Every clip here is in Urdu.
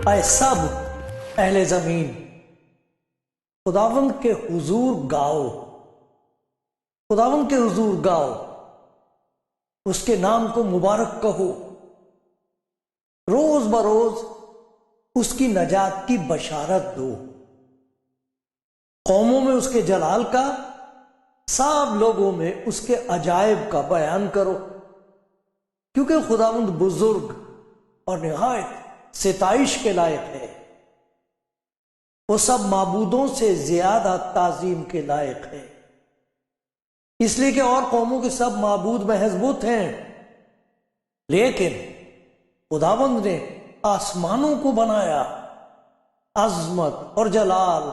اے سب اہل زمین، خداوند کے حضور گاؤ، خداوند کے حضور گاؤ، اس کے نام کو مبارک کہو، روز بروز اس کی نجات کی بشارت دو، قوموں میں اس کے جلال کا، سب لوگوں میں اس کے عجائب کا بیان کرو، کیونکہ خداوند بزرگ اور نہایت ستائش کے لائق ہے، وہ سب معبودوں سے زیادہ تعظیم کے لائق ہے، اس لیے کہ اور قوموں کے سب معبود محض بت ہیں، لیکن خداوند نے آسمانوں کو بنایا، عظمت اور جلال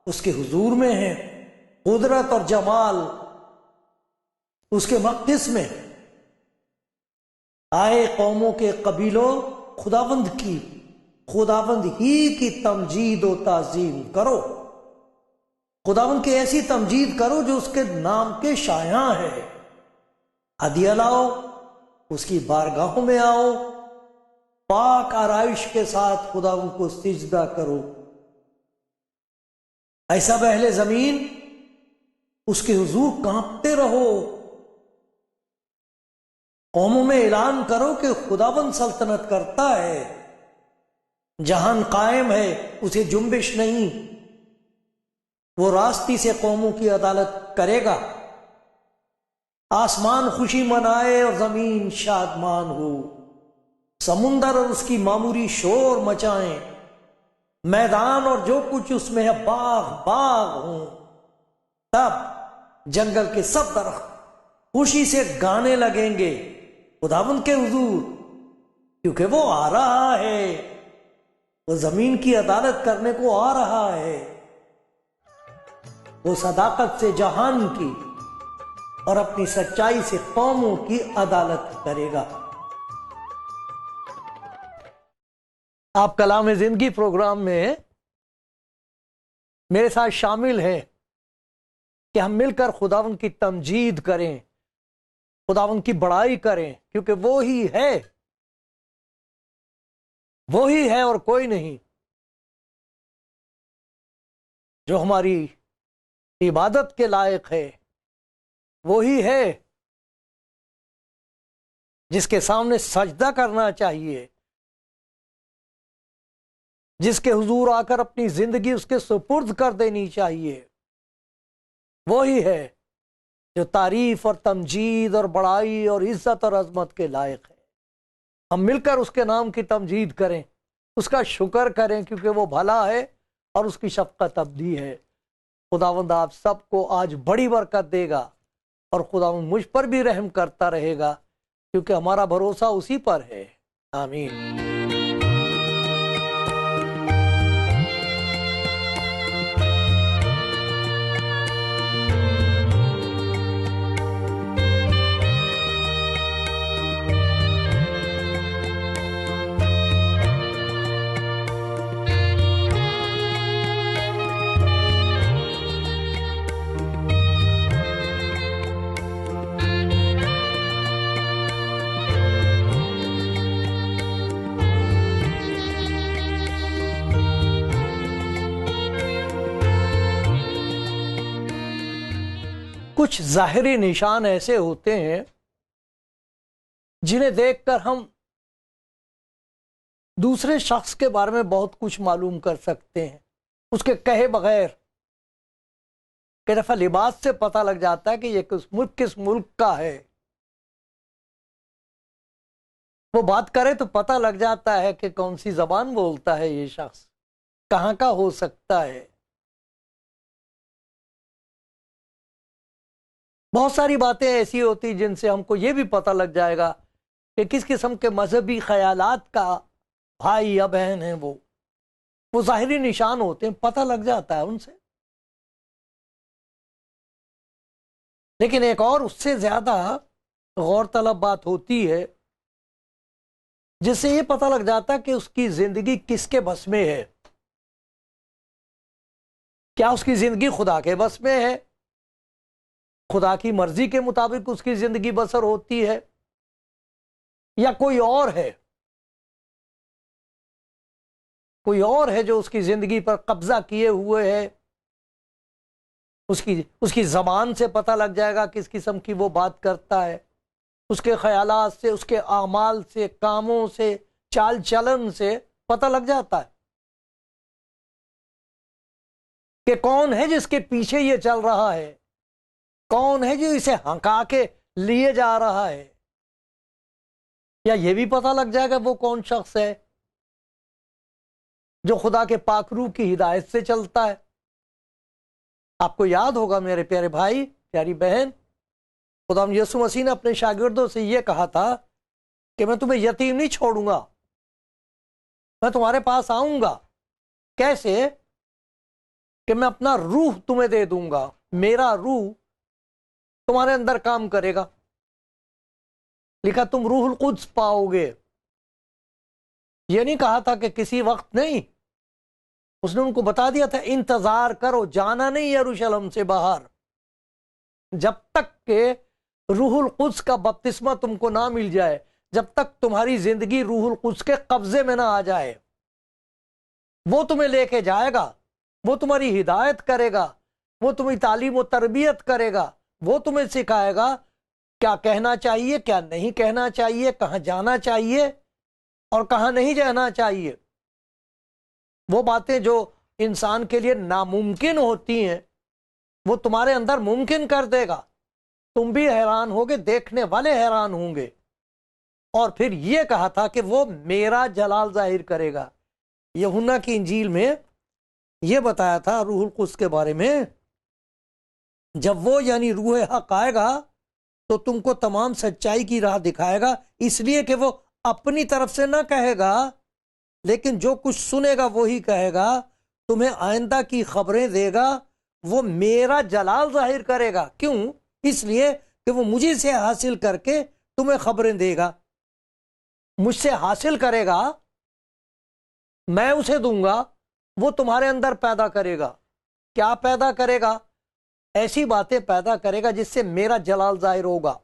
اس کے حضور میں ہے، قدرت اور جمال اس کے مقدس میں۔ آئے قوموں کے قبیلوں، خداوند ہی کی تمجید و تعظیم کرو، خداوند کی ایسی تمجید کرو جو اس کے نام کے شایاں ہے، ہدیہ لاؤ، اس کی بارگاہوں میں آؤ، پاک آرائش کے ساتھ خداوند کو سجدہ کرو۔ اے سب اہل زمین، اس کے حضور کانپتے رہو، قوموں میں اعلان کرو کہ خداوند سلطنت کرتا ہے، جہان قائم ہے، اسے جنبش نہیں، وہ راستی سے قوموں کی عدالت کرے گا، آسمان خوشی منائے اور زمین شادمان ہو، سمندر اور اس کی معموری شور مچائیں، میدان اور جو کچھ اس میں ہے باغ باغ ہوں، تب جنگل کے سب درخت خوشی سے گانے لگیں گے خداوند کے حضور، کیونکہ وہ آ رہا ہے، وہ زمین کی عدالت کرنے کو آ رہا ہے، وہ صداقت سے جہان کی اور اپنی سچائی سے قوموں کی عدالت کرے گا۔ آپ کلام زندگی پروگرام میں میرے ساتھ شامل ہیں کہ ہم مل کر خداوند کی تمجید کریں، خداوند کی بڑائی کریں، کیونکہ وہی ہے اور کوئی نہیں، جو ہماری عبادت کے لائق ہے، وہی ہے جس کے سامنے سجدہ کرنا چاہیے، جس کے حضور آ کر اپنی زندگی اس کے سپرد کر دینی چاہیے، وہی ہے جو تعریف اور تمجید اور بڑائی اور عزت اور عظمت کے لائق ہے۔ ہم مل کر اس کے نام کی تمجید کریں، اس کا شکر کریں، کیونکہ وہ بھلا ہے اور اس کی شفقت ابدی ہے۔ خداوند آپ سب کو آج بڑی برکت دے گا، اور خداوند مجھ پر بھی رحم کرتا رہے گا، کیونکہ ہمارا بھروسہ اسی پر ہے۔ آمین۔ کچھ ظاہری نشان ایسے ہوتے ہیں جنہیں دیکھ کر ہم دوسرے شخص کے بارے میں بہت کچھ معلوم کر سکتے ہیں، اس کے کہے بغیر۔ کئی دفعہ لباس سے پتہ لگ جاتا ہے کہ یہ کس ملک کا ہے، وہ بات کرے تو پتہ لگ جاتا ہے کہ کون سی زبان بولتا ہے، یہ شخص کہاں کا ہو سکتا ہے۔ بہت ساری باتیں ایسی ہوتی جن سے ہم کو یہ بھی پتہ لگ جائے گا کہ کس قسم کے مذہبی خیالات کا بھائی یا بہن ہیں وہ۔ وہ ظاہری نشان ہوتے ہیں، پتہ لگ جاتا ہے ان سے. لیکن ایک اور اس سے زیادہ غور طلب بات ہوتی ہے، جس سے یہ پتہ لگ جاتا کہ اس کی زندگی کس کے بس میں ہے. کیا اس کی زندگی خدا کے بس میں ہے؟ خدا کی مرضی کے مطابق اس کی زندگی بسر ہوتی ہے، یا کوئی اور ہے؟ کوئی اور ہے جو اس کی زندگی پر قبضہ کیے ہوئے ہے. اس کی زبان سے پتہ لگ جائے گا کس قسم کی وہ بات کرتا ہے، اس کے خیالات سے، اس کے اعمال سے، کاموں سے، چال چلن سے پتہ لگ جاتا ہے کہ کون ہے جس کے پیچھے یہ چل رہا ہے، کون ہے جو اسے ہنکا کے لیے جا رہا ہے. یا یہ بھی پتہ لگ جائے گا وہ کون شخص ہے جو خدا کے پاک روح کی ہدایت سے چلتا ہے. آپ کو یاد ہوگا میرے پیارے بھائی، پیاری بہن، خدا یسوع مسیح نے اپنے شاگردوں سے یہ کہا تھا کہ میں تمہیں یتیم نہیں چھوڑوں گا، میں تمہارے پاس آؤں گا. کیسے؟ کہ میں اپنا روح تمہیں دے دوں گا، میرا روح تمہارے اندر کام کرے گا. لکھا تم روح القدس پاؤ گے. یہ نہیں کہا تھا کہ کسی وقت نہیں، اس نے ان کو بتا دیا تھا انتظار کرو، جانا نہیں یروشلم سے باہر جب تک کہ روح القدس کا بپتسمہ تم کو نہ مل جائے، جب تک تمہاری زندگی روح القدس کے قبضے میں نہ آ جائے. وہ تمہیں لے کے جائے گا، وہ تمہاری ہدایت کرے گا، وہ تمہیں تعلیم و تربیت کرے گا، وہ تمہیں سکھائے گا کیا کہنا چاہیے، کیا نہیں کہنا چاہیے، کہاں جانا چاہیے اور کہاں نہیں جانا چاہیے. وہ باتیں جو انسان کے لیے ناممکن ہوتی ہیں وہ تمہارے اندر ممکن کر دے گا. تم بھی حیران ہوگے، دیکھنے والے حیران ہوں گے. اور پھر یہ کہا تھا کہ وہ میرا جلال ظاہر کرے گا. یوحنا کی انجیل میں یہ بتایا تھا روح القدس کے بارے میں، جب وہ یعنی روح حق آئے گا تو تم کو تمام سچائی کی راہ دکھائے گا، اس لیے کہ وہ اپنی طرف سے نہ کہے گا لیکن جو کچھ سنے گا وہی کہے گا، تمہیں آئندہ کی خبریں دے گا. وہ میرا جلال ظاہر کرے گا. کیوں؟ اس لیے کہ وہ مجھے سے حاصل کر کے تمہیں خبریں دے گا. مجھ سے حاصل کرے گا، میں اسے دوں گا، وہ تمہارے اندر پیدا کرے گا. کیا پیدا کرے گا؟ ایسی باتیں پیدا کرے گا جس سے میرا جلال ظاہر ہوگا.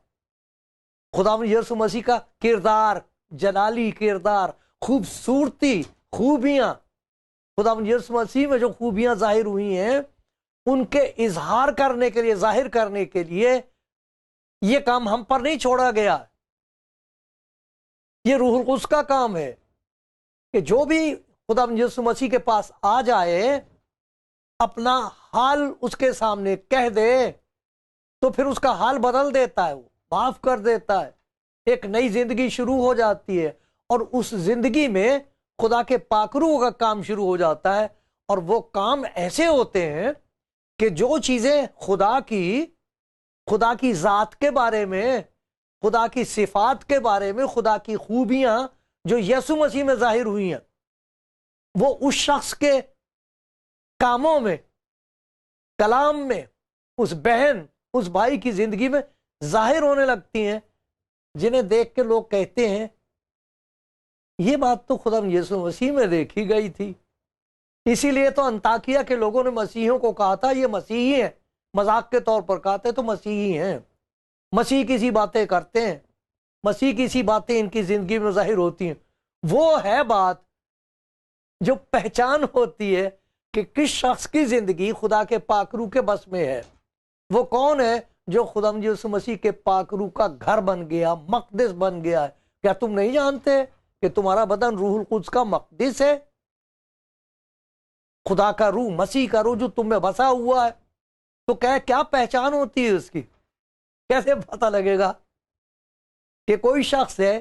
خدا یسوع مسیح کا کردار، جلالی کردار، خوبصورتی، خوبیاں، خدا یسوع مسیح میں جو خوبیاں ظاہر ہوئی ہیں ان کے اظہار کرنے کے لیے، ظاہر کرنے کے لیے یہ کام ہم پر نہیں چھوڑا گیا. یہ روح القدس کا کام ہے کہ جو بھی خدا یسوع مسیح کے پاس آ جائے، اپنا حال اس کے سامنے کہہ دے تو پھر اس کا حال بدل دیتا ہے، وہ معاف کر دیتا ہے. ایک نئی زندگی شروع ہو جاتی ہے اور اس زندگی میں خدا کے پاک روح کا کام شروع ہو جاتا ہے. اور وہ کام ایسے ہوتے ہیں کہ جو چیزیں خدا کی ذات کے بارے میں، خدا کی صفات کے بارے میں، خدا کی خوبیاں جو یسوع مسیح میں ظاہر ہوئی ہیں، وہ اس شخص کے کاموں میں، کلام میں، اس بہن، اس بھائی کی زندگی میں ظاہر ہونے لگتی ہیں، جنہیں دیکھ کے لوگ کہتے ہیں یہ بات تو خدا یسوع مسیح میں دیکھی گئی تھی. اسی لیے تو انطاکیہ کے لوگوں نے مسیحیوں کو کہا تھا یہ مسیحی ہیں، مذاق کے طور پر کہتے تو مسیحی ہیں، مسیح کسی باتیں کرتے ہیں، مسیح کسی باتیں ان کی زندگی میں ظاہر ہوتی ہیں. وہ ہے بات جو پہچان ہوتی ہے کہ کس شخص کی زندگی خدا کے پاک روح کے بس میں ہے. وہ کون ہے جو خدا یسوع مسیح کے پاک روح کا گھر بن گیا، مقدس بن گیا ہے. کیا تم نہیں جانتے کہ تمہارا بدن روح القدس کا مقدس ہے؟ خدا کا روح، مسیح کا روح جو تم میں بسا ہوا ہے. تو کیا پہچان ہوتی ہے اس کی؟ کیسے پتہ لگے گا کہ کوئی شخص ہے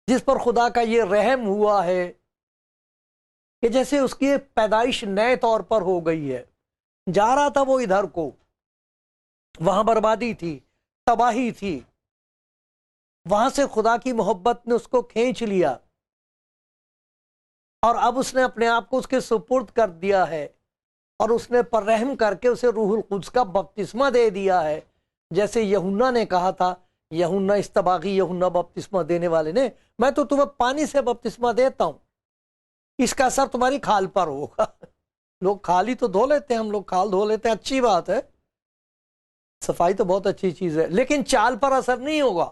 جس پر خدا کا یہ رحم ہوا ہے کہ جیسے اس کی پیدائش نئے طور پر ہو گئی ہے. جا رہا تھا وہ ادھر کو، وہاں بربادی تھی، تباہی تھی، وہاں سے خدا کی محبت نے اس کو کھینچ لیا اور اب اس نے اپنے آپ کو اس کے سپرد کر دیا ہے، اور اس نے پر رحم کر کے اسے روح القدس کا بپتسمہ دے دیا ہے، جیسے یوحنا نے کہا تھا، یوحنا استباغی یوحنا بپتسمہ دینے والے نے، میں تو تمہیں پانی سے بپتسمہ دیتا ہوں، اس کا اثر تمہاری کھال پر ہوگا۔ لوگ کھال ہی تو دھو لیتے ہیں، ہم لوگ کھال دھو لیتے ہیں، اچھی بات ہے، صفائی تو بہت اچھی چیز ہے، لیکن چال پر اثر نہیں ہوگا۔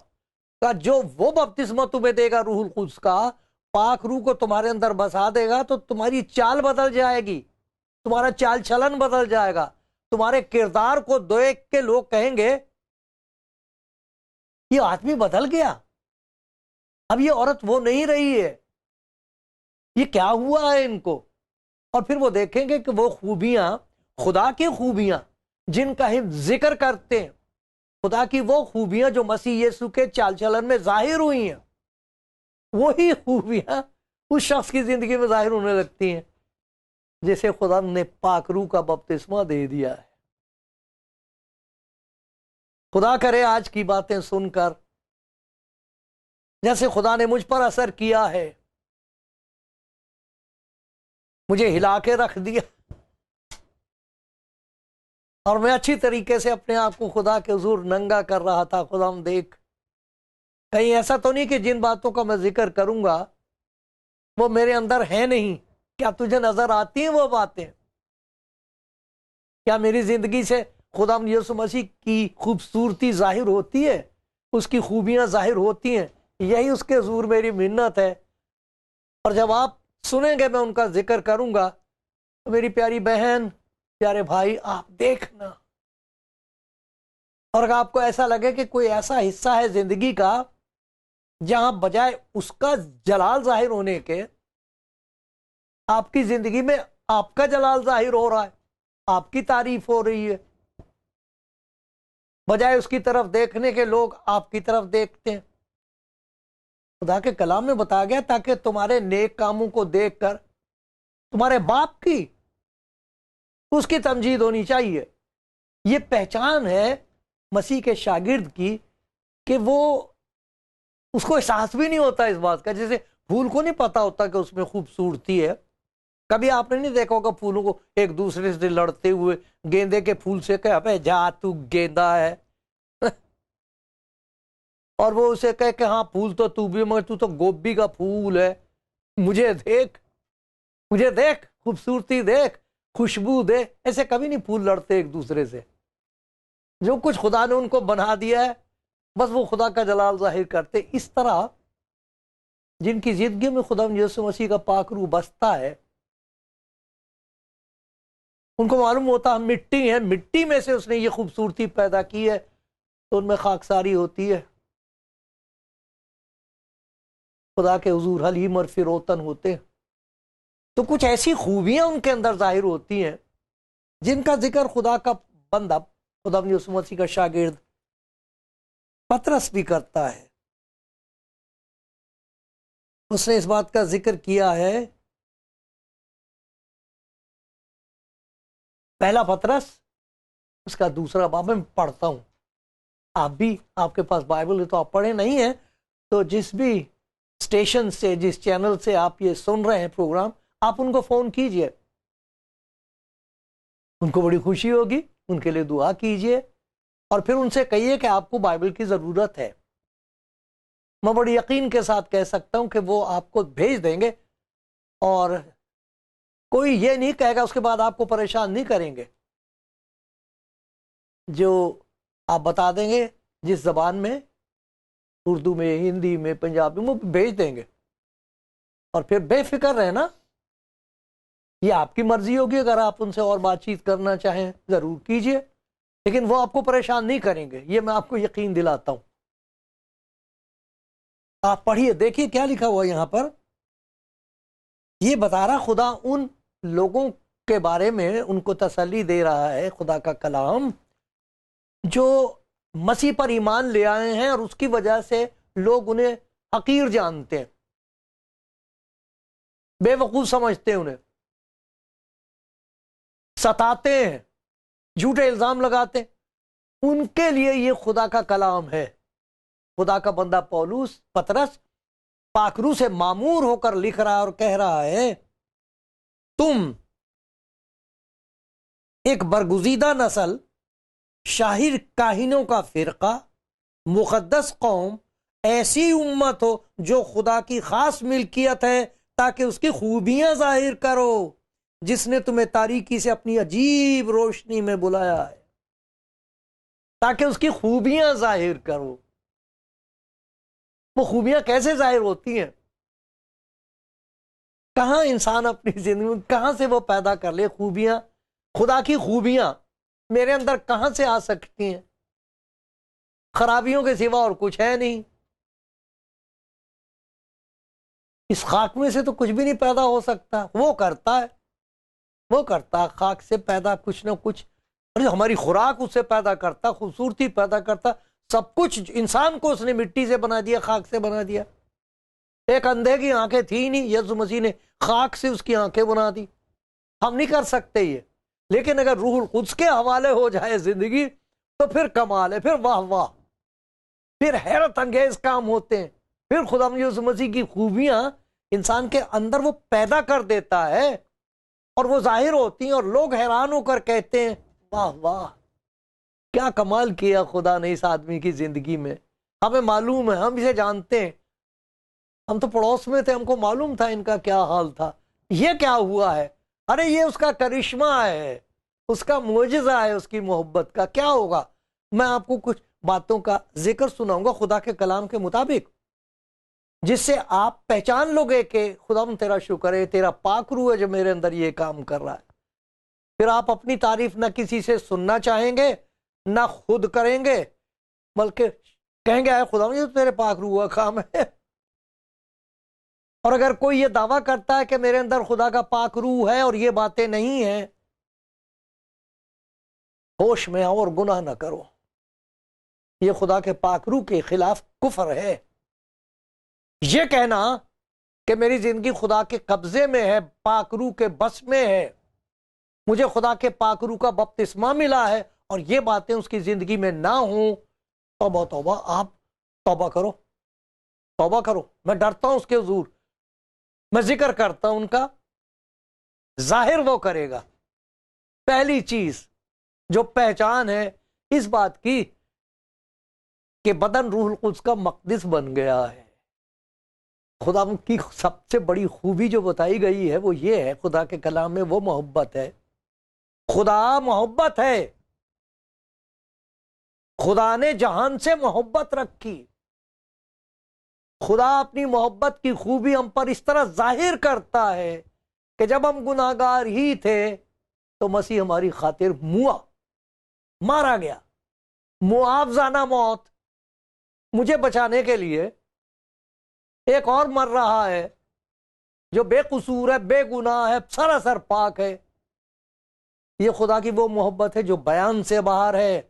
کہ جو وہ بپتسمہ تمہیں دے گا روح القدس کا، پاک روح کو تمہارے اندر بسا دے گا، تو تمہاری چال بدل جائے گی، تمہارا چال چلن بدل جائے گا، تمہارے کردار کو دیکھ کے لوگ کہیں گے یہ آدمی بدل گیا، اب یہ عورت وہ نہیں رہی ہے، یہ کیا ہوا ہے ان کو۔ اور پھر وہ دیکھیں گے کہ وہ خوبیاں، خدا کی خوبیاں جن کا ہم ذکر کرتے ہیں، خدا کی وہ خوبیاں جو مسیح یسوع کے چال چلن میں ظاہر ہوئی ہیں، وہی خوبیاں اس شخص کی زندگی میں ظاہر ہونے لگتی ہیں جسے خدا نے پاک روح کا بپتسمہ دے دیا ہے۔ خدا کرے آج کی باتیں سن کر جیسے خدا نے مجھ پر اثر کیا ہے، مجھے ہلا کے رکھ دیا، اور میں اچھی طریقے سے اپنے آپ کو خدا کے حضور ننگا کر رہا تھا۔ خدا ہم دیکھ، کہیں ایسا تو نہیں کہ جن باتوں کا میں ذکر کروں گا وہ میرے اندر ہے نہیں۔ کیا تجھے نظر آتی ہیں وہ باتیں؟ کیا میری زندگی سے خدا یسوع مسیح کی خوبصورتی ظاہر ہوتی ہے، اس کی خوبیاں ظاہر ہوتی ہیں؟ یہی اس کے حضور میری منت ہے۔ اور جب آپ سنیں گے میں ان کا ذکر کروں گا تو میری پیاری بہن، پیارے بھائی، آپ دیکھنا، اور اگر آپ کو ایسا لگے کہ کوئی ایسا حصہ ہے زندگی کا جہاں بجائے اس کا جلال ظاہر ہونے کے آپ کی زندگی میں آپ کا جلال ظاہر ہو رہا ہے، آپ کی تعریف ہو رہی ہے، بجائے اس کی طرف دیکھنے کے لوگ آپ کی طرف دیکھتے ہیں۔ خدا کے کلام میں بتایا گیا تاکہ تمہارے نیک کاموں کو دیکھ کر تمہارے باپ کی، اس کی تمجید ہونی چاہیے۔ یہ پہچان ہے مسیح کے شاگرد کی کہ وہ، اس کو احساس بھی نہیں ہوتا اس بات کا، جیسے پھول کو نہیں پتا ہوتا کہ اس میں خوبصورتی ہے۔ کبھی آپ نے نہیں دیکھا ہوگا پھولوں کو ایک دوسرے سے لڑتے ہوئے، گیندے کے پھول سے کہ ابے جا تو گیندا ہے، اور وہ اسے کہے کہ ہاں پھول تو بھی، مگر تو گوبھی کا پھول ہے، مجھے دیکھ، مجھے دیکھ، خوبصورتی دیکھ، خوشبو دے۔ ایسے کبھی نہیں پھول لڑتے ایک دوسرے سے۔ جو کچھ خدا نے ان کو بنا دیا ہے بس وہ خدا کا جلال ظاہر کرتے۔ اس طرح جن کی زندگی میں خدا یسوع مسیح کا پاک روح بستا ہے، ان کو معلوم ہوتا ہم مٹی ہیں، مٹی میں سے اس نے یہ خوبصورتی پیدا کی ہے، تو ان میں خاکساری ہوتی ہے، خدا کے حضور حلیم اور فروتن ہوتے ہیں، تو کچھ ایسی خوبیاں ان کے اندر ظاہر ہوتی ہیں جن کا ذکر خدا کا بندہ، خدا یسوع مسیح کا شاگرد پطرس بھی کرتا ہے۔ اس نے اس بات کا ذکر کیا ہے، پہلا پطرس اس کا دوسرا باب، میں پڑھتا ہوں، آپ بھی، آپ کے پاس بائبل ہے تو آپ پڑھے، نہیں ہے تو جس بھی اسٹیشن سے، جس چینل سے آپ یہ سن رہے ہیں پروگرام، آپ ان کو فون کیجئے، ان کو بڑی خوشی ہوگی، ان کے لیے دعا کیجئے، اور پھر ان سے کہیے کہ آپ کو بائبل کی ضرورت ہے۔ میں بڑی یقین کے ساتھ کہہ سکتا ہوں کہ وہ آپ کو بھیج دیں گے، اور کوئی یہ نہیں کہے گا اس کے بعد آپ کو پریشان نہیں کریں گے۔ جو آپ بتا دیں گے جس زبان میں، اردو میں، ہندی میں، پنجابی میں، وہ بھیج دیں گے، اور پھر بے فکر رہنا، یہ آپ کی مرضی ہوگی، اگر آپ ان سے اور بات چیت کرنا چاہیں ضرور کیجئے، لیکن وہ آپ کو پریشان نہیں کریں گے، یہ میں آپ کو یقین دلاتا ہوں۔ آپ پڑھیے، دیکھیے کیا لکھا ہوا یہاں پر، یہ بتا رہا خدا ان لوگوں کے بارے میں ان کو تسلی دے رہا ہے، خدا کا کلام، جو مسیح پر ایمان لے آئے ہیں اور اس کی وجہ سے لوگ انہیں حقیر جانتے ہیں، بے وقوف سمجھتے ہیں، انہیں ستاتے ہیں، جھوٹے الزام لگاتے ہیں، ان کے لیے یہ خدا کا کلام ہے۔ خدا کا بندہ پولس، پطرس پاک روح سے معمور ہو کر لکھ رہا ہے اور کہہ رہا ہے تم ایک برگزیدہ نسل، شاہر کاہنوں کا فرقہ، مقدس قوم، ایسی امت ہو جو خدا کی خاص ملکیت ہے، تاکہ اس کی خوبیاں ظاہر کرو، جس نے تمہیں تاریکی سے اپنی عجیب روشنی میں بلایا ہے، تاکہ اس کی خوبیاں ظاہر کرو۔ وہ خوبیاں کیسے ظاہر ہوتی ہیں؟ کہاں انسان اپنی زندگی میں کہاں سے وہ پیدا کر لے خوبیاں؟ خدا کی خوبیاں میرے اندر کہاں سے آ سکتی ہیں؟ خرابیوں کے سوا اور کچھ ہے نہیں۔ اس خاک میں سے تو کچھ بھی نہیں پیدا ہو سکتا، وہ کرتا ہے، وہ کرتا ہے خاک سے پیدا کچھ نہ کچھ، اور ہماری خوراک اس سے پیدا کرتا، خوبصورتی پیدا کرتا، سب کچھ انسان کو اس نے مٹی سے بنا دیا، خاک سے بنا دیا۔ ایک اندھے کی آنکھیں تھی نہیں، یسوع مسیح نے خاک سے اس کی آنکھیں بنا دی۔ ہم نہیں کر سکتے یہ، لیکن اگر روح القدس کے حوالے ہو جائے زندگی تو پھر کمال ہے، پھر واہ واہ، پھر حیرت انگیز کام ہوتے ہیں، پھر خدا یسوع مسیح کی خوبیاں انسان کے اندر وہ پیدا کر دیتا ہے اور وہ ظاہر ہوتی ہیں، اور لوگ حیران ہو کر کہتے ہیں واہ واہ، کیا کمال کیا خدا نے اس آدمی کی زندگی میں۔ ہمیں معلوم ہے، ہم اسے جانتے ہیں، ہم تو پڑوس میں تھے، ہم کو معلوم تھا ان کا کیا حال تھا، یہ کیا ہوا ہے؟ ارے یہ اس کا کرشمہ ہے، اس کا معجزہ ہے، اس کی محبت کا۔ کیا ہوگا؟ میں آپ کو کچھ باتوں کا ذکر سناؤں گا خدا کے کلام کے مطابق، جس سے آپ پہچان لو گے کہ خدا تیرا شکر ہے، تیرا پاک روح ہے جو میرے اندر یہ کام کر رہا ہے۔ پھر آپ اپنی تعریف نہ کسی سے سننا چاہیں گے، نہ خود کریں گے، بلکہ کہیں گے اے خدا یہ تو تیرے پاک روح کا کام ہے۔ اور اگر کوئی یہ دعویٰ کرتا ہے کہ میرے اندر خدا کا پاک روح ہے اور یہ باتیں نہیں ہیں، ہوش میں آؤ اور گناہ نہ کرو، یہ خدا کے پاک روح کے خلاف کفر ہے۔ یہ کہنا کہ میری زندگی خدا کے قبضے میں ہے، پاک روح کے بس میں ہے، مجھے خدا کے پاک روح کا بپتسمہ ملا ہے، اور یہ باتیں اس کی زندگی میں نہ ہوں، توبہ توبہ، آپ توبہ کرو، توبہ کرو۔ میں ڈرتا ہوں اس کے حضور، میں ذکر کرتا ہوں ان کا، ظاہر وہ کرے گا۔ پہلی چیز جو پہچان ہے اس بات کی کہ بدن روح القدس کا مقدس بن گیا ہے۔ خدا کی سب سے بڑی خوبی جو بتائی گئی ہے وہ یہ ہے، خدا کے کلام میں، وہ محبت ہے۔ خدا محبت ہے، خدا نے جہان سے محبت رکھی، خدا اپنی محبت کی خوبی ہم پر اس طرح ظاہر کرتا ہے کہ جب ہم گناہگار ہی تھے تو مسیح ہماری خاطر مارا گیا، معاوضانہ موت، مجھے بچانے کے لیے ایک اور مر رہا ہے جو بے قصور ہے، بے گناہ ہے، سراسر پاک ہے۔ یہ خدا کی وہ محبت ہے جو بیان سے باہر ہے،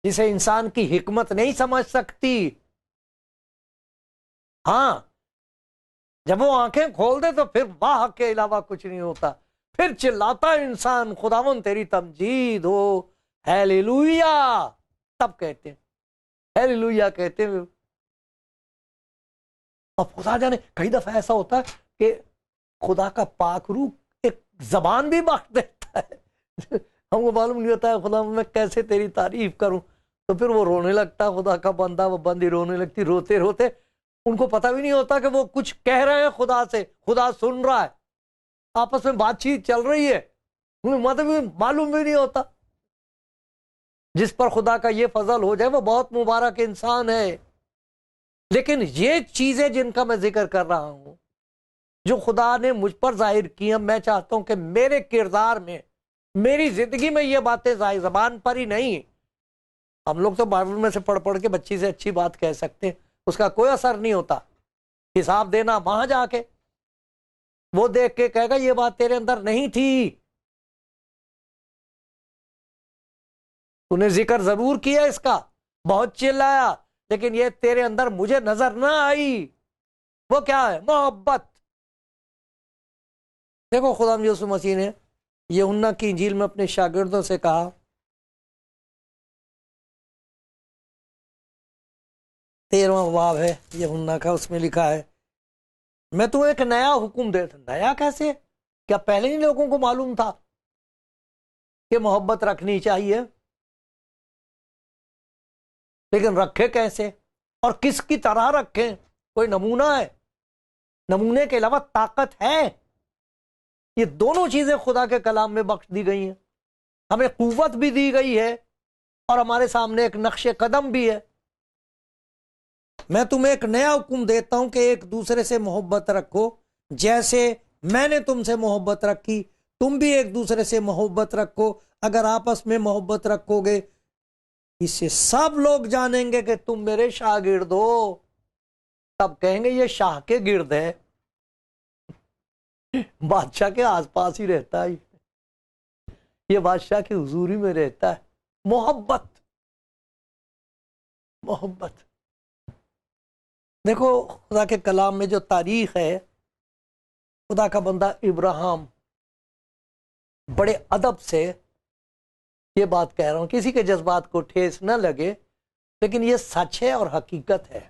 جسے انسان کی حکمت نہیں سمجھ سکتی۔ ہاں، جب وہ آنکھیں کھول دے تو پھر واہ کے علاوہ کچھ نہیں ہوتا، پھر چلاتا انسان خداوند تیری تمجید ہو، ہیلیلویا، تب کہتے ہیں ہیلیلویا کہتے ہیں۔ اب خدا جانے کئی دفعہ ایسا ہوتا ہے کہ خدا کا پاک روح ایک زبان بھی بانٹ دیتا ہے، ہم کو معلوم نہیں ہوتا ہے خدا میں کیسے تیری تعریف کروں، تو پھر وہ رونے لگتا، خدا کا بندہ، وہ بندی رونے لگتی، روتے روتے ان کو پتہ بھی نہیں ہوتا کہ وہ کچھ کہہ رہے ہیں خدا سے، خدا سن رہا ہے، آپس میں بات چیت چل رہی ہے، انہیں مطلب معلوم بھی نہیں ہوتا۔ جس پر خدا کا یہ فضل ہو جائے وہ بہت مبارک انسان ہے۔ لیکن یہ چیزیں جن کا میں ذکر کر رہا ہوں جو خدا نے مجھ پر ظاہر کی ہیں، میں چاہتا ہوں کہ میرے کردار میں، میری زندگی میں یہ باتیں ظاہر، زبان پر ہی نہیں۔ ہم لوگ تو بائبل میں سے پڑھ پڑھ کے بچی سے اچھی بات کہہ سکتے ہیں، اس کا کوئی اثر نہیں ہوتا۔ حساب دینا وہاں جا کے، وہ دیکھ کے کہے گا یہ بات تیرے اندر نہیں تھی، تو نے ذکر ضرور کیا اس کا، بہت چلایا، لیکن یہ تیرے اندر مجھے نظر نہ آئی۔ وہ کیا ہے؟ محبت۔ دیکھو خدا یسوع مسیح نے یوحنا کی انجیل میں اپنے شاگردوں سے کہا 13واں باب ہے یوحنا کا، اس میں لکھا ہے میں تمہیں ایک نیا حکم دیتا ہوں۔ نیا کیسے؟ کیا پہلے ہی لوگوں کو معلوم تھا کہ محبت رکھنی چاہیے؟ لیکن رکھے کیسے اور کس کی طرح رکھیں؟ کوئی نمونہ ہے؟ نمونے کے علاوہ طاقت ہے؟ یہ دونوں چیزیں خدا کے کلام میں بخش دی گئی ہیں، ہمیں قوت بھی دی گئی ہے اور ہمارے سامنے ایک نقش قدم بھی ہے۔ میں تمہیں ایک نیا حکم دیتا ہوں کہ ایک دوسرے سے محبت رکھو، جیسے میں نے تم سے محبت رکھی تم بھی ایک دوسرے سے محبت رکھو۔ اگر آپس میں محبت رکھو گے اس سے سب لوگ جانیں گے کہ تم میرے شاگرد ہو۔ تب کہیں گے یہ شاہ کے گرد ہے، بادشاہ کے آس پاس ہی رہتا ہے، یہ بادشاہ کی حضوری میں رہتا ہے۔ محبت، محبت۔ دیکھو خدا کے کلام میں جو تاریخ ہے، خدا کا بندہ ابراہیم بڑے ادب سے یہ بات کہہ رہا ہوں، کسی کے جذبات کو ٹھیس نہ لگے، لیکن یہ سچ ہے اور حقیقت ہے۔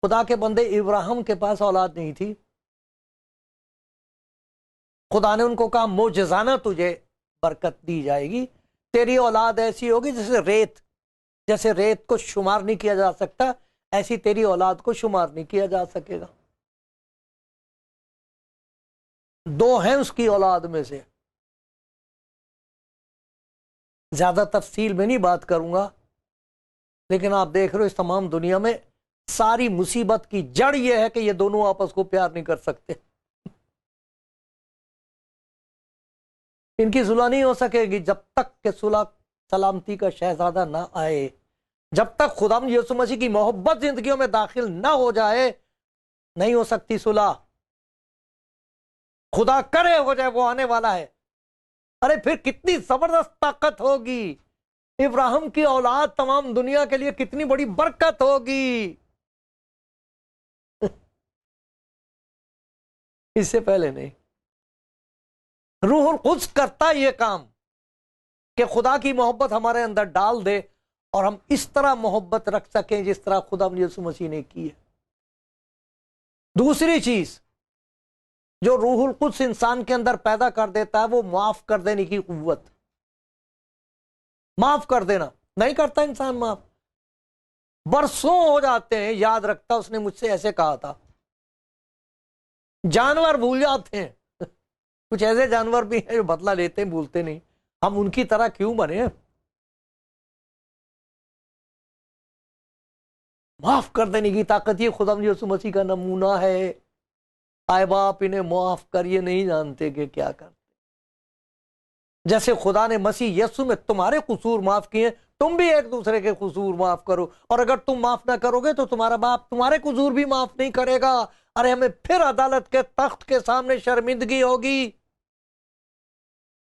خدا کے بندے ابراہیم کے پاس اولاد نہیں تھی، خدا نے ان کو کہا معجزانہ تجھے برکت دی جائے گی، تیری اولاد ایسی ہوگی جیسے ریت کو شمار نہیں کیا جا سکتا، ایسی تیری اولاد کو شمار نہیں کیا جا سکے گا۔ دو ہیں اس کی اولاد میں سے، زیادہ تفصیل میں نہیں بات کروں گا، لیکن آپ دیکھ رہے ہو اس تمام دنیا میں ساری مصیبت کی جڑ یہ ہے کہ یہ دونوں آپس کو پیار نہیں کر سکتے۔ ان کی صلح نہیں ہو سکے گی جب تک کہ صلح سلامتی کا شہزادہ نہ آئے، جب تک خدا یسوع مسیح کی محبت زندگیوں میں داخل نہ ہو جائے نہیں ہو سکتی صلح۔ خدا کرے ہو جائے، وہ آنے والا ہے۔ ارے پھر کتنی زبردست طاقت ہوگی، ابراہیم کی اولاد تمام دنیا کے لیے کتنی بڑی برکت ہوگی۔ اس سے پہلے نہیں۔ روح القدس کرتا یہ کام کہ خدا کی محبت ہمارے اندر ڈال دے اور ہم اس طرح محبت رکھ سکیں جس طرح خدا یسوع مسیح نے کی ہے۔ دوسری چیز جو روح القدس انسان کے اندر پیدا کر دیتا ہے وہ معاف کر دینے کی قوت۔ معاف کر دینا نہیں کرتا انسان، معاف برسوں ہو جاتے ہیں، یاد رکھتا اس نے مجھ سے ایسے کہا تھا۔ جانور بھول جاتے ہیں، کچھ ایسے جانور بھی ہیں جو بدلہ لیتے ہیں بھولتے نہیں، ہم ان کی طرح کیوں بنے؟ معاف کر دینے کی طاقت یہ خدا یسوع مسیح کا نمونہ ہے۔ آئے باپ انہیں معاف کر، یہ نہیں جانتے کہ کیا کرتے۔ جیسے خدا نے مسیح یسوع میں تمہارے قصور معاف کیے، تم بھی ایک دوسرے کے قصور معاف کرو، اور اگر تم معاف نہ کرو گے تو تمہارا باپ تمہارے قصور بھی معاف نہیں کرے گا۔ ارے ہمیں پھر عدالت کے تخت کے سامنے شرمندگی ہوگی۔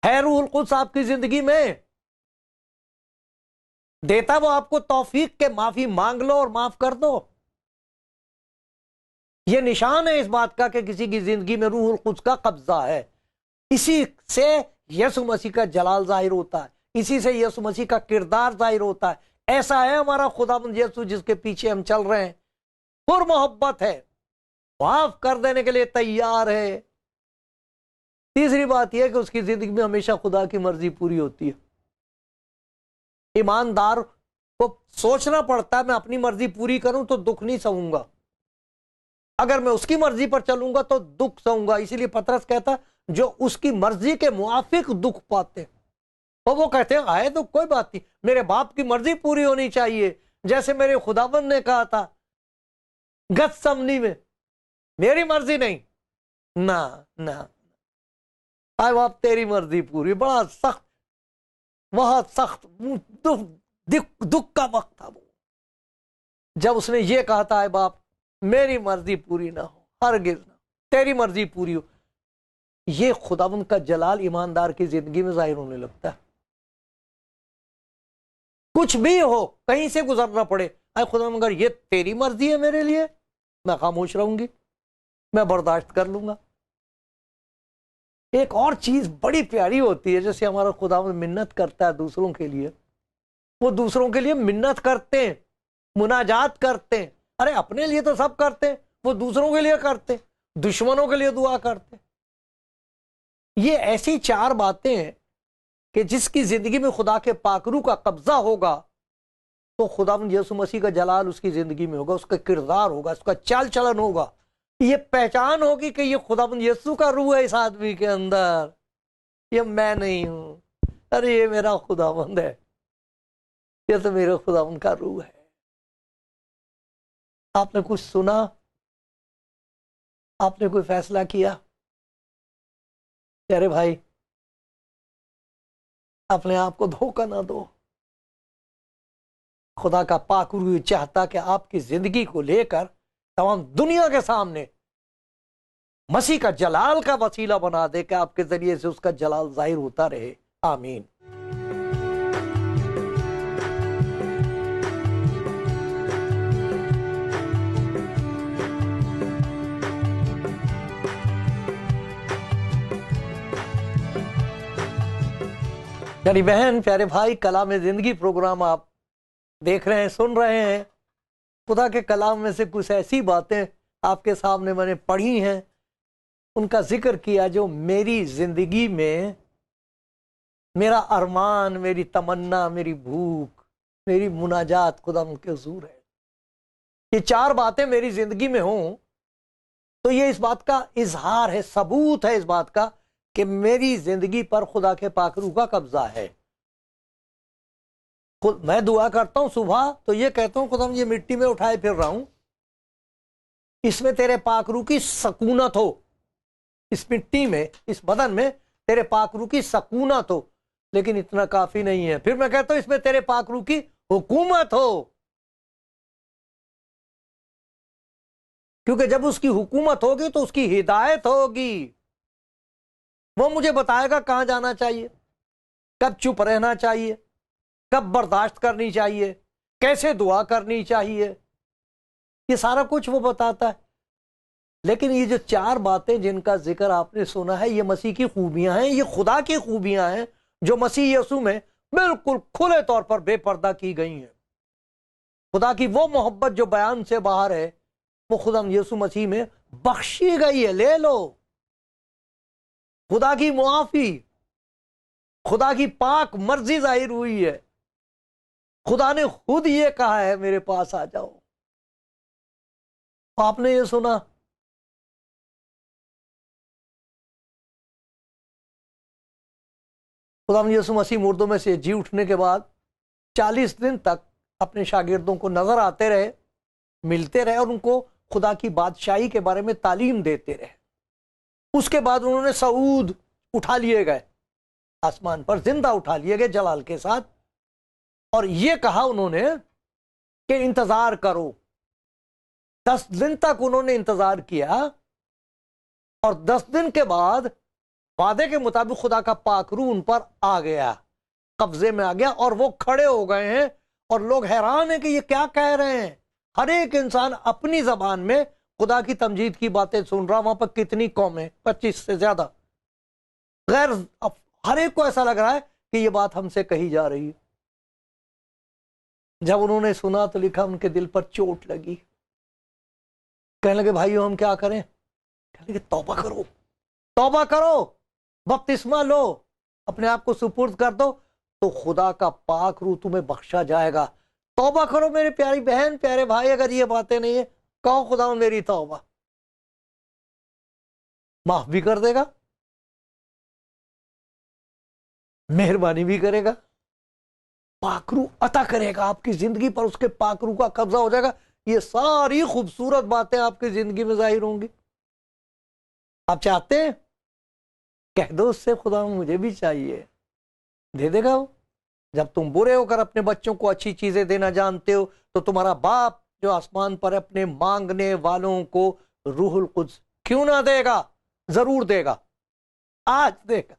ہے روح القدس آپ کی زندگی میں، دیتا وہ آپ کو توفیق کے معافی مانگ لو اور معاف کر دو۔ یہ نشان ہے اس بات کا کہ کسی کی زندگی میں روح القدس کا قبضہ ہے۔ اسی سے یسوع مسیح کا جلال ظاہر ہوتا ہے، اسی سے یسوع مسیح کا کردار ظاہر ہوتا ہے۔ ایسا ہے ہمارا خداوند یسوع جس کے پیچھے ہم چل رہے ہیں، پر محبت ہے، معاف کر دینے کے لیے تیار ہے۔ تیسری بات یہ ہے کہ اس کی زندگی میں ہمیشہ خدا کی مرضی پوری ہوتی ہے۔ ایماندار کو سوچنا پڑتا ہے میں اپنی مرضی پوری کروں تو دکھ نہیں سہوں گا، اگر میں اس کی مرضی پر چلوں گا تو دکھ سہوں گا۔ اسی لیے پطرس کہتا جو اس کی مرضی کے موافق دکھ پاتے، اور وہ کہتے ہیں آئے تو کوئی بات نہیں، میرے باپ کی مرضی پوری ہونی چاہیے، جیسے میرے خداوند نے کہا تھا گتسمنی میں، میری مرضی نہیں، نہ آئے باپ تیری مرضی پوری۔ بڑا سخت، بہت سخت دکھ کا وقت تھا وہ جب اس نے یہ کہا تھا، اے باپ میری مرضی پوری نہ ہو، ہرگز نہ، تیری مرضی پوری ہو۔ یہ خداوند کا جلال ایماندار کی زندگی میں ظاہر ہونے لگتا ہے۔ کچھ بھی ہو، کہیں سے گزرنا پڑے، اے خداوند اگر یہ تیری مرضی ہے میرے لیے، میں خاموش رہوں گی، میں برداشت کر لوں گا۔ ایک اور چیز بڑی پیاری ہوتی ہے، جیسے ہمارا خداوند منت کرتا ہے دوسروں کے لیے، وہ دوسروں کے لیے منت کرتے ہیں مناجات کرتے ہیں. ارے اپنے لیے تو سب کرتے ہیں، وہ دوسروں کے لیے کرتے ہیں، دشمنوں کے لیے دعا کرتے ہیں. یہ ایسی 4 باتیں ہیں کہ جس کی زندگی میں خدا کے پاکرو کا قبضہ ہوگا تو خداوند یسوع مسیح کا جلال اس کی زندگی میں ہوگا، اس کا کردار ہوگا، اس کا چال چلن ہوگا. یہ پہچان ہوگی کہ یہ خداوند یسوع کا روح ہے اس آدمی کے اندر، یہ میں نہیں ہوں. ارے یہ میرا خداوند ہے، یہ تو میرے خداوند کا روح ہے. آپ نے کچھ سنا، آپ نے کوئی فیصلہ کیا؟ ارے بھائی اپنے آپ کو دھوکہ نہ دو. خدا کا پاک روح چاہتا کہ آپ کی زندگی کو لے کر تمام دنیا کے سامنے مسیح کا جلال کا وسیلہ بنا دے کہ آپ کے ذریعے سے اس کا جلال ظاہر ہوتا رہے. آمین. پیاری بہن، پیارے بھائی، کلام زندگی پروگرام آپ دیکھ رہے ہیں، سن رہے ہیں. خدا کے کلام میں سے کچھ ایسی باتیں آپ کے سامنے میں نے پڑھی ہیں، ان کا ذکر کیا جو میری زندگی میں میرا ارمان، میری تمنا، میری بھوک، میری مناجات خدا ان کے حضور ہے. یہ 4 باتیں میری زندگی میں ہوں تو یہ اس بات کا اظہار ہے، ثبوت ہے اس بات کا کہ میری زندگی پر خدا کے پاک روح کا قبضہ ہے. میں دعا کرتا ہوں صبح تو یہ کہتا ہوں خدا یہ مٹی میں اٹھائے پھر رہا ہوں، اس میں تیرے پاک روح کی سکونت ہو، اس مٹی میں، اس بدن میں تیرے پاک روح کی سکونت ہو. لیکن اتنا کافی نہیں ہے، پھر میں کہتا ہوں اس میں تیرے پاک روح کی حکومت ہو، کیونکہ جب اس کی حکومت ہوگی تو اس کی ہدایت ہوگی. وہ مجھے بتائے گا کہاں جانا چاہیے، کب چپ رہنا چاہیے، کب برداشت کرنی چاہیے، کیسے دعا کرنی چاہیے، یہ سارا کچھ وہ بتاتا ہے. لیکن یہ جو 4 باتیں جن کا ذکر آپ نے سنا ہے، یہ مسیح کی خوبیاں ہیں، یہ خدا کی خوبیاں ہیں جو مسیح یسوع میں بالکل کھلے طور پر بے پردہ کی گئی ہیں. خدا کی وہ محبت جو بیان سے باہر ہے وہ خدا یسوع مسیح میں بخشی گئی ہے. لے لو. خدا کی معافی، خدا کی پاک مرضی ظاہر ہوئی ہے. خدا نے خود یہ کہا ہے میرے پاس آ جاؤ. آپ نے یہ سنا، خدا یسوع مسیح مردوں میں سے جی اٹھنے کے بعد 40 دن تک اپنے شاگردوں کو نظر آتے رہے، ملتے رہے اور ان کو خدا کی بادشاہی کے بارے میں تعلیم دیتے رہے. اس کے بعد انہوں نے صعود اٹھا لیے گئے، آسمان پر زندہ اٹھا لیے گئے جلال کے ساتھ، اور یہ کہا انہوں نے کہ انتظار کرو. 10 دن تک انہوں نے انتظار کیا، اور 10 دن کے بعد وعدے کے مطابق خدا کا پاک روح ان پر آ گیا، قبضے میں آ گیا، اور وہ کھڑے ہو گئے ہیں. اور لوگ حیران ہیں کہ یہ کیا کہہ رہے ہیں. ہر ایک انسان اپنی زبان میں خدا کی تمجید کی باتیں سن رہا. وہاں پر کتنی قومیں، 25 سے زیادہ، غیر ہر ایک کو ایسا لگ رہا ہے کہ یہ بات ہم سے کہی جا رہی ہے. جب انہوں نے سنا تو لکھا ان کے دل پر چوٹ لگی. کہنے لگے بھائیو ہم کیا کریں؟ کہنے لگے توبہ کرو، توبہ کرو، بپتسمہ لو، اپنے آپ کو سپرد کر دو تو خدا کا پاک روح تمہیں بخشا جائے گا. توبہ کرو میری پیاری بہن، پیارے بھائی. اگر یہ باتیں نہیں ہیں کہو خدا میری توبہ، معاف بھی کر دے گا، مہربانی بھی کرے گا، پاک روح عطا کرے گا آپ کی زندگی پر، اس کے پاک روح کا قبضہ ہو جائے گا. یہ ساری خوبصورت باتیں آپ کی زندگی میں ظاہر ہوں گی. آپ چاہتے ہیں؟ کہہ دو اس سے خدا مجھے بھی چاہیے، دے دے گا وہ. جب تم برے ہو کر اپنے بچوں کو اچھی چیزیں دینا جانتے ہو تو تمہارا باپ جو آسمان پر اپنے مانگنے والوں کو روح القدس کیوں نہ دے گا؟ ضرور دے گا، آج دے گا.